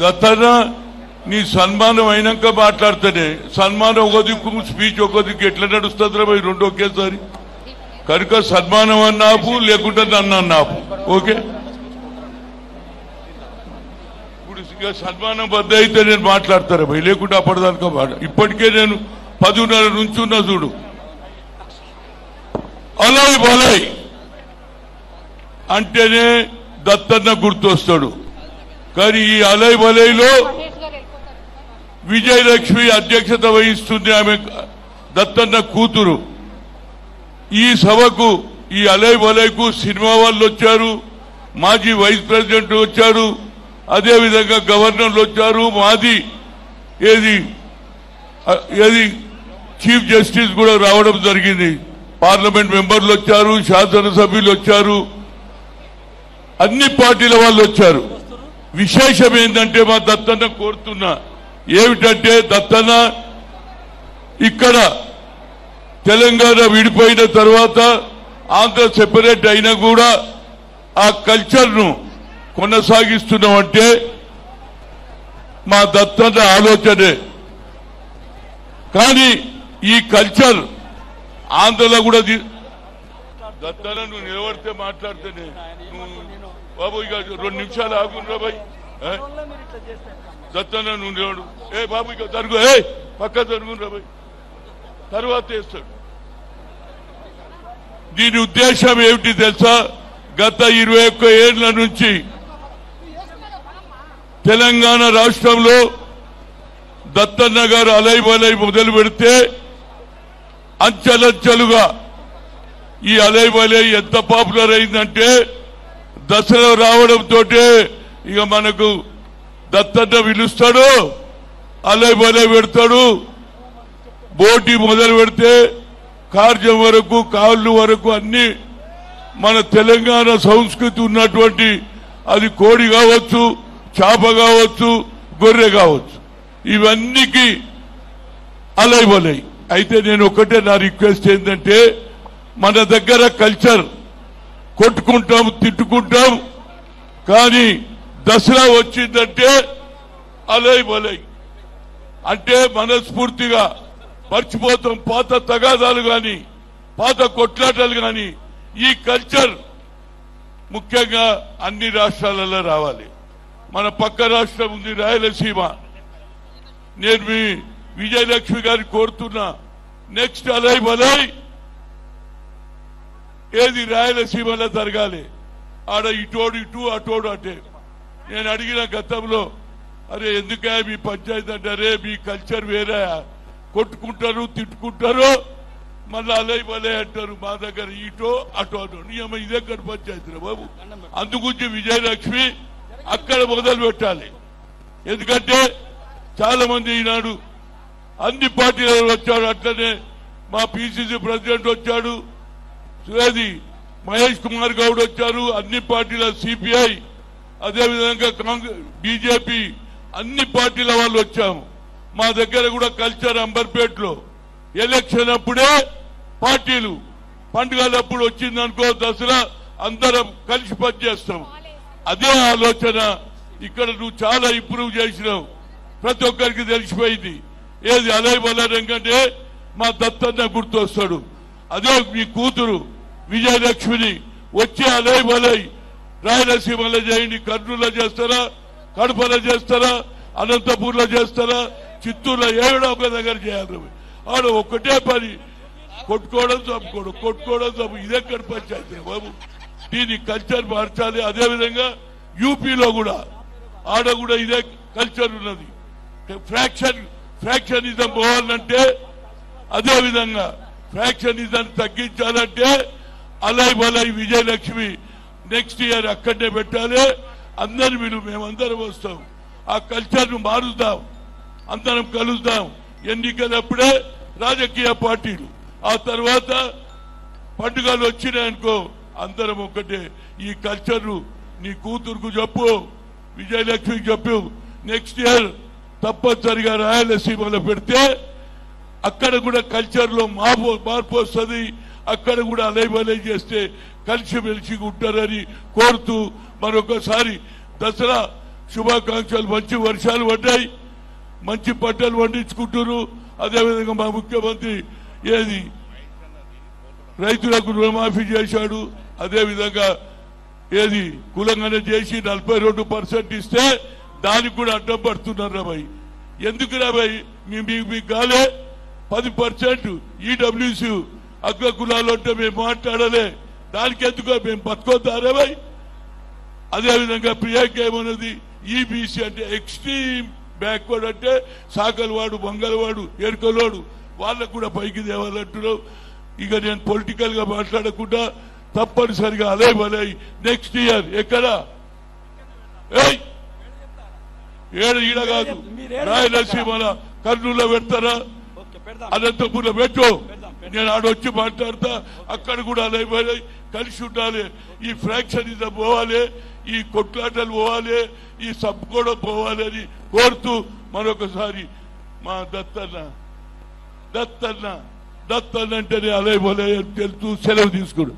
దత్తన్న నీ సన్మానం అయినాక మాట్లాడితేనే సన్మానం ఒక దిక్కు స్పీచ్ ఒక దిక్కు ఎట్లా నడుస్తుందిరా భయ్ రెండు ఒకేసారి కనుక సన్మానం అన్నాపు లేకుంటే నన్ను అన్నాపు ఓకే ఇప్పుడు ఇక సన్మానం బద్ద అయితే నేను మాట్లాడతారా భయ్ లేకుంటే అప్పటిదాకా ఇప్పటికే నేను 10:30 నుంచి ఉన్నా చూడు అలాయ్ బలాయ్ అంటేనే దత్తన్న గుర్తొస్తాడు కానీ ఈ అలాయ్ బలాయ్లో విజయలక్ష్మి అధ్యక్షత వహిస్తుంది ఆమె దత్తన్న కూతురు ఈ సభకు ఈ అలాయ్ బలాయ్కు సినిమా వాళ్ళు వచ్చారు మాజీ వైస్ ప్రెసిడెంట్ వచ్చారు అదేవిధంగా గవర్నర్లు వచ్చారు మాజీ ఏది చీఫ్ జస్టిస్ కూడా రావడం జరిగింది పార్లమెంట్ మెంబర్లు వచ్చారు శాసనసభ్యులు వచ్చారు అన్ని పార్టీల వాళ్ళు వచ్చారు విశేషం ఏంటంటే మా దత్తన్న కోరుతున్నా ఏమిటంటే దత్తన్న ఇక్కడ తెలంగాణ విడిపోయిన తర్వాత ఆంధ్ర సెపరేట్ అయినా కూడా ఆ కల్చర్ ను కొనసాగిస్తున్నామంటే మా దత్తన్న ఆలోచనే కానీ ఈ కల్చర్ ఆంధ్రలో కూడా దత్తన్న నువ్వు నిలబడితే మాట్లాడితేనే బాబు ఇక 2 నిమిషాలు ఆగుండ్రా బాయ్ దత్తన్న నువ్వు నిలబడు బాబు ఇక జరుగు పక్క జరుగుండ్రా బాయ్ తర్వాత వేస్తాడు దీని ఉద్దేశం ఏమిటి తెలుసా గత 21 ఏళ్ల నుంచి తెలంగాణ రాష్ట్రంలో దత్తన్న గారు అలాయ్ బలాయ్ మొదలు పెడితే అంచెలంచెలుగా ఈ అలాయ్ బలాయ్ ఎంత పాపులర్ అయిందంటే దసరా రావడంతో ఇక మనకు దత్తన్న పిలుస్తాడు అలాయ్ బలాయ్ పెడతాడు బోటి మొదలు పెడితే కార్యం వరకు కాళ్ళు వరకు అన్ని మన తెలంగాణ సంస్కృతి ఉన్నటువంటి అది కోడి కావచ్చు చేప కావచ్చు గొర్రె కావచ్చు ఇవన్నీకి అలాయ్ బలాయ్ అయితే నేను ఒకటే నా రిక్వెస్ట్ ఏంటంటే మన దగ్గర కల్చర్ కొట్టుకుంటాం తిట్టుకుంటాం కానీ దసరా వచ్చిందంటే అలాయ్ బలాయ్ అంటే మనస్ఫూర్తిగా మర్చిపోతాం పాత తగాదాలు గాని పాత కొట్లాటలు గాని ఈ కల్చర్ ముఖ్యంగా అన్ని రాష్ట్రాలలో రావాలి మన పక్క రాష్ట్రం ఉంది రాయలసీమ నేను మీ విజయలక్ష్మి గారిని కోరుతున్నా నెక్స్ట్ అలాయ్ బలాయ్ ఏది రాయలసీమలో జరగాలి ఆడ ఇటోడు ఇటు అటోడు అంటే నేను అడిగిన గతంలో అరే ఎందుకే మీ పంచాయతీ అంటారే మీ కల్చర్ వేరే కొట్టుకుంటారు తిట్టుకుంటారు మళ్ళీ అలాయ్ బలాయ్ అంటారు మా దగ్గర ఇటో అటో అటో నియమ ఇదే కదా పంచాయతీ బాబు అందుగురించి విజయలక్ష్మి అక్కడ మొదలు పెట్టాలి ఎందుకంటే చాలా మంది ఈనాడు అన్ని పార్టీలలో వచ్చాడు అట్లనే మా పిసిసి ప్రెసిడెంట్ వచ్చాడు సువేది మహేష్ కుమార్ గౌడ్ వచ్చారు అన్ని పార్టీల సిపిఐ అదేవిధంగా కాంగ్రెస్ బీజేపీ అన్ని పార్టీల వాళ్ళు వచ్చాము మా దగ్గర కూడా కల్చర్ అంబర్పేటలో ఎలక్షన్ అప్పుడే పార్టీలు పండుగలప్పుడు వచ్చిందనుకో దసరా అందరం కలిసి పనిచేస్తాం అదే ఆలోచన ఇక్కడ నువ్వు చాలా ఇంప్రూవ్ చేసినావు ప్రతి ఒక్కరికి తెలిసిపోయింది ఏది అలాయ్ బలాయ్ ఎందుకంటే మా దత్తన్న గుర్తొస్తాడు అదే మీ కూతురు విజయలక్ష్మిని వచ్చే అలాయ్ బలాయ్ రాయలసీమలో చేయండి కర్నూలులో చేస్తారా కడపలో చేస్తారా అనంతపూర్లో చేస్తారా చిత్తూరులో ఏడో ఒక దగ్గర చేయాలి ఆడ ఒక్కటే పని కొట్టుకోవడం చంపుకోవడం కొట్టుకోవడం చంపు ఇదెక్కడ పంచాయతీ బాబు దీని కల్చర్ మార్చాలి అదేవిధంగా యూపీలో కూడా ఆడ కూడా ఇదే కల్చర్ ఉన్నది ఫ్రాక్షనిజం పోవాలంటే అదేవిధంగా ఫ్రాక్షనిజం తగ్గించాలంటే అలాయ్ బలాయ్ విజయలక్ష్మి నెక్స్ట్ ఇయర్ అక్కడనే పెట్టాలి అందరి మేమందరం వస్తాం ఆ కల్చర్ ను మారుద్దాం అందరం కలుద్దాం ఎన్నికలప్పుడే రాజకీయ పార్టీలు ఆ తర్వాత పండుగలు వచ్చినాయనుకో అందరం ఒకటే ఈ కల్చర్ నీ కూతురుకు చెప్పు విజయలక్ష్మికి చెప్పు నెక్స్ట్ ఇయర్ తప్పనిసరిగా రాయలసీమలో పెడితే అక్కడ కూడా కల్చర్ లో మార్పు వస్తుంది అక్కడ కూడా అలాయ్ బలాయ్ చేస్తే కలిసిమెలిసి ఉంటారని కోరుతూ మరొకసారి దసరా శుభాకాంక్షలు. మంచి వర్షాలు పడ్డాయి, మంచి పంటలు పండించుకుంటున్నారు. అదేవిధంగా మా ముఖ్యమంత్రి ఏది రైతులకు రుణమాఫీ చేశాడు. అదేవిధంగా ఏది కులంగానే చేసి 42% ఇస్తే దానికి కూడా అడ్డం పడుతున్నారు రాబాయ్. ఎందుకు రాబాయ్? మీకు కాలే 10% ఈడబ్ల్యూసీ అగ్ర కులాలు అంటే మేము మాట్లాడలే, దానికి ఎందుకో మేము బతుకొద్దారే బాయ్. అదేవిధంగా ప్రియాకి ఏమన్నది ఈబీసీ అంటే ఎక్స్ట్రీమ్ బ్యాక్వర్డ్, అంటే సాకలవాడు, మంగళవాడు, ఎరుకలోడు వాళ్ళకు కూడా పైకి తేవాలంటున్నావు. ఇక నేను పొలిటికల్ గా మాట్లాడకుండా తప్పనిసరిగా అదే బలై నెక్స్ట్ ఇయర్ ఎక్కడ ఈడ కాదు రాయలసీమల కర్నూలులో పెడతారా, అనంతపురంలో పెట్టు, నేను ఆడొచ్చి మాట్లాడతా. అక్కడ కూడా అలా కలిసి ఉండాలి. ఈ ఫ్రాక్షనిజం పోవాలి, ఈ కొట్లాటలు పోవాలి, ఈ సంపుకోవడం పోవాలి అని కోరుతూ మరొకసారి మా దత్తన్న అంటేనే అలే బలే తెలుస్తూ సెలవు తీసుకున్నాడు.